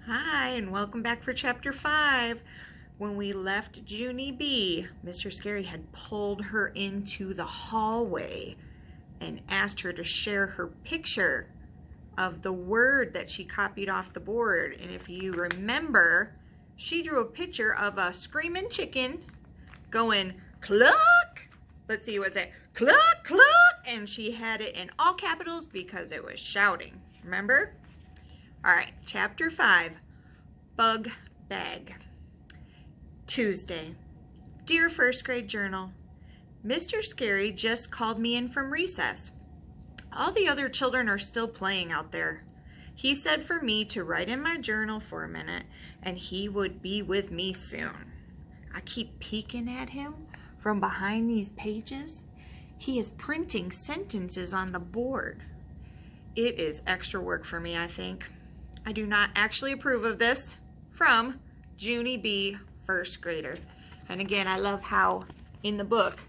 Hi, and welcome back for Chapter 5. When we left Junie B, Mr. Scary had pulled her into the hallway and asked her to share her picture of the word that she copied off the board. And if you remember, she drew a picture of a screaming chicken going cluck. Let's see, was it cluck, cluck? And she had it in all capitals because it was shouting. Remember? All right, Chapter 5, Bug Bag. Tuesday. Dear First Grade Journal, Mr. Scary just called me in from recess. All the other children are still playing out there. He said for me to write in my journal for a minute, and he would be with me soon. I keep peeking at him from behind these pages. He is printing sentences on the board. It is extra work for me, I think. I do not actually approve of this. From Junie B, first grader. And again, I love how in the book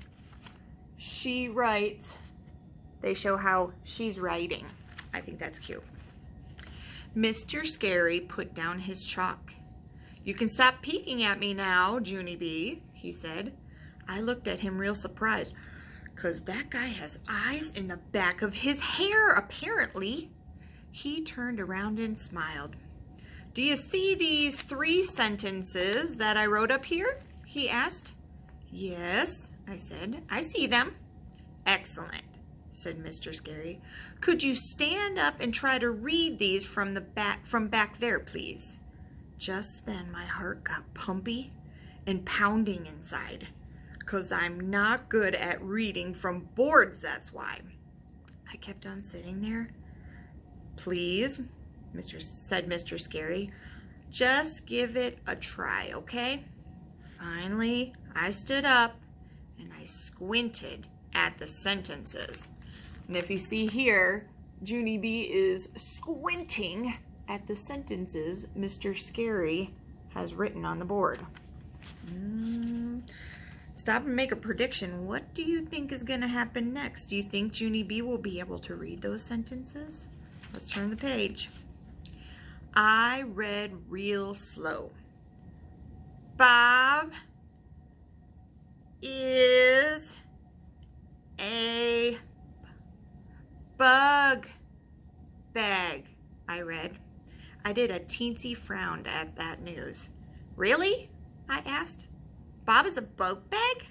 she writes, they show how she's writing. I think that's cute. Mr. Scary put down his chalk. You can stop peeking at me now, Junie B, he said. I looked at him real surprised, because that guy has eyes in the back of his hair, apparently. He turned around and smiled. Do you see these 3 sentences that I wrote up here? He asked. Yes, I said. I see them. Excellent, said Mr. Scary. Could you stand up and try to read these from back there, please? Just then my heart got pumpy and pounding inside, 'cause I'm not good at reading from boards, that's why. I kept on sitting there. Please, said Mr. Scary, just give it a try, okay? Finally, I stood up and I squinted at the sentences. And if you see here, Junie B is squinting at the sentences Mr. Scary has written on the board. Stop and make a prediction. What do you think is going to happen next? Do you think Junie B will be able to read those sentences? Let's turn the page. I read real slow. Bob is a bug bag, I read. I did a teensy frown at that news. Really? I asked. Bob is a bug bag?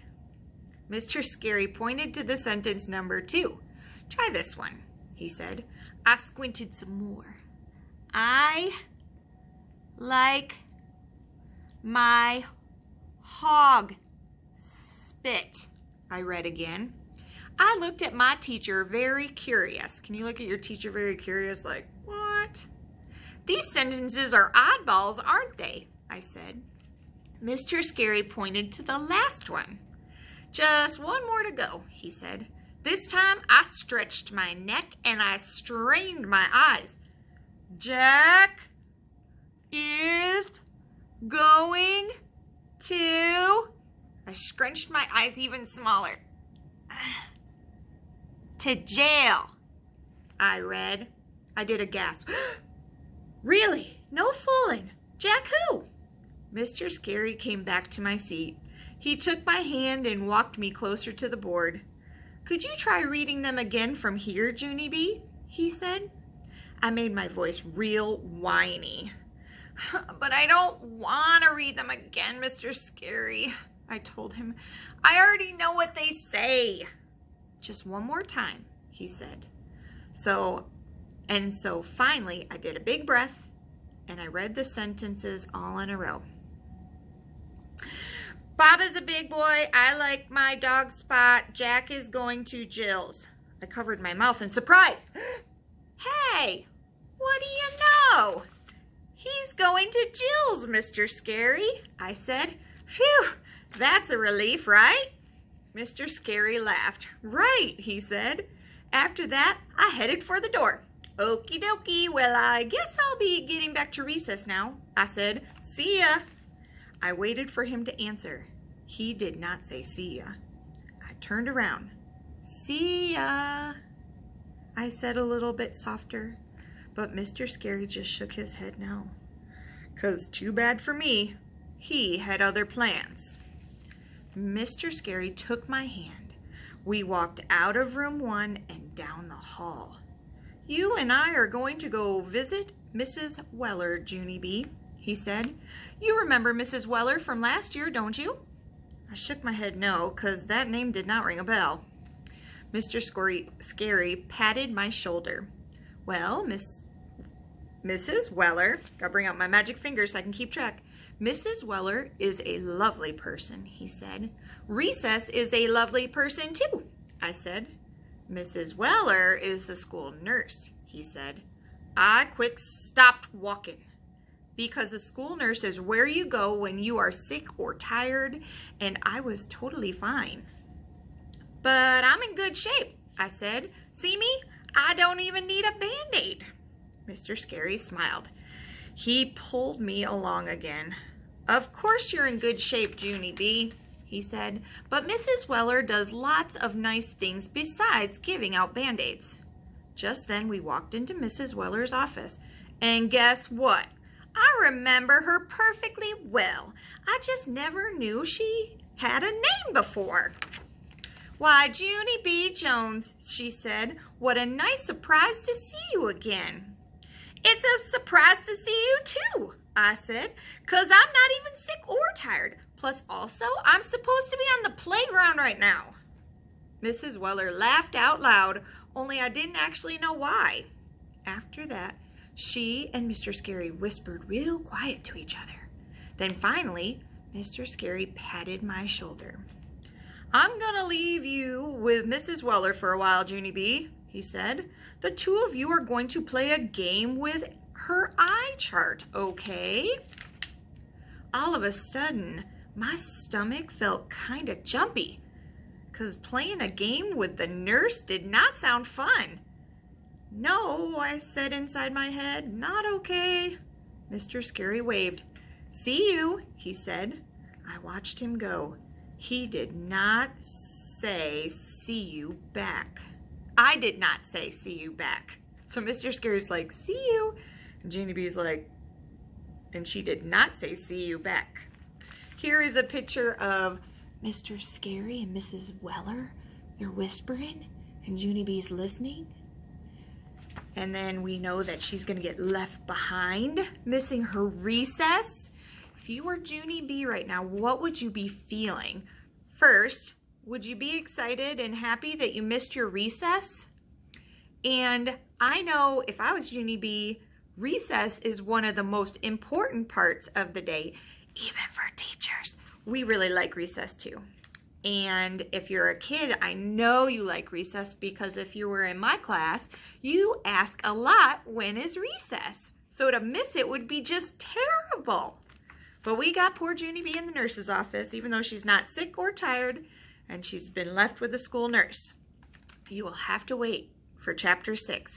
Mr. Scary pointed to the sentence number 2. Try this one, he said. I squinted some more. I like my hog spit, I read again. I looked at my teacher very curious. Can you look at your teacher very curious? Like, what? These sentences are oddballs, aren't they? I said. Mr. Scary pointed to the last one. Just one more to go, he said. This time I stretched my neck and I strained my eyes. Jack is going to... I scrunched my eyes even smaller. To jail, I read. I did a gasp. Really? No fooling. Jack who? Mr. Scary came back to my seat. He took my hand and walked me closer to the board. Could you try reading them again from here, Junie B? He said. I made my voice real whiny. But I don't want to read them again, Mr. Scary, I told him. I already know what they say. Just one more time, he said. So finally I did a big breath and I read the sentences all in a row. Bob is a big boy. I like my dog Spot. Jack is going to Jill's. I covered my mouth in surprise. Hey, what do you know? He's going to Jill's, Mr. Scary, I said. Phew, that's a relief, right? Mr. Scary laughed. Right, he said. After that, I headed for the door. Okie dokie, well, I guess I'll be getting back to recess now, I said. See ya. I waited for him to answer. He did not say see ya. I turned around. See ya, I said a little bit softer. But Mr. Scary just shook his head no. 'cause too bad for me, he had other plans. Mr. Scary took my hand. We walked out of room 1 and down the hall. "You and I are going to go visit Mrs. Weller, Junie B," he said. "You remember Mrs. Weller from last year, don't you?" I shook my head no, 'cause that name did not ring a bell. Mr. Scary patted my shoulder. "Well, Mrs. Weller," gotta bring out my magic finger so I can keep track. "Mrs. Weller is a lovely person," he said. "Recess is a lovely person too," I said. "Mrs. Weller is the school nurse," he said. I quick stopped walking, because a school nurse is where you go when you are sick or tired, and I was totally fine. "But I'm in good shape," I said. "See me? I don't even need a Band-Aid." Mr. Scary smiled. He pulled me along again. "Of course you're in good shape, Junie B," he said, "but Mrs. Weller does lots of nice things besides giving out Band-Aids." Just then we walked into Mrs. Weller's office, and guess what? I remember her perfectly well. I just never knew she had a name before. "Why, Junie B. Jones," she said, "what a nice surprise to see you again." "It's a surprise to see you too," I said, "'cause I'm not even sick or tired. Plus also, I'm supposed to be on the playground right now." Mrs. Weller laughed out loud, only I didn't actually know why. After that, she and Mr. Scary whispered real quiet to each other. Then finally, Mr. Scary patted my shoulder. "I'm gonna leave you with Mrs. Weller for a while, Junie B," he said. "The two of you are going to play a game with her eye chart, okay?" All of a sudden, my stomach felt kind of jumpy, 'cause playing a game with the nurse did not sound fun. "No," I said inside my head, "not okay." Mr. Scary waved. "See you," he said. I watched him go. He did not say "see you back." I did not say "see you back." So Mr. Scary's like, "See you." And Junie B's like, and she did not say "see you back." Here is a picture of Mr. Scary and Mrs. Weller. They're whispering, and Junie B's listening. And then we know that she's going to get left behind, missing her recess. If you were Junie B right now, what would you be feeling? First, would you be excited and happy that you missed your recess? And I know if I was Junie B, recess is one of the most important parts of the day, even for teachers. We really like recess too. And if you're a kid, I know you like recess, because if you were in my class, you ask a lot, "When is recess?" So to miss it would be just terrible. But we got poor Junie B in the nurse's office, even though she's not sick or tired, and she's been left with the school nurse. You will have to wait for chapter 6.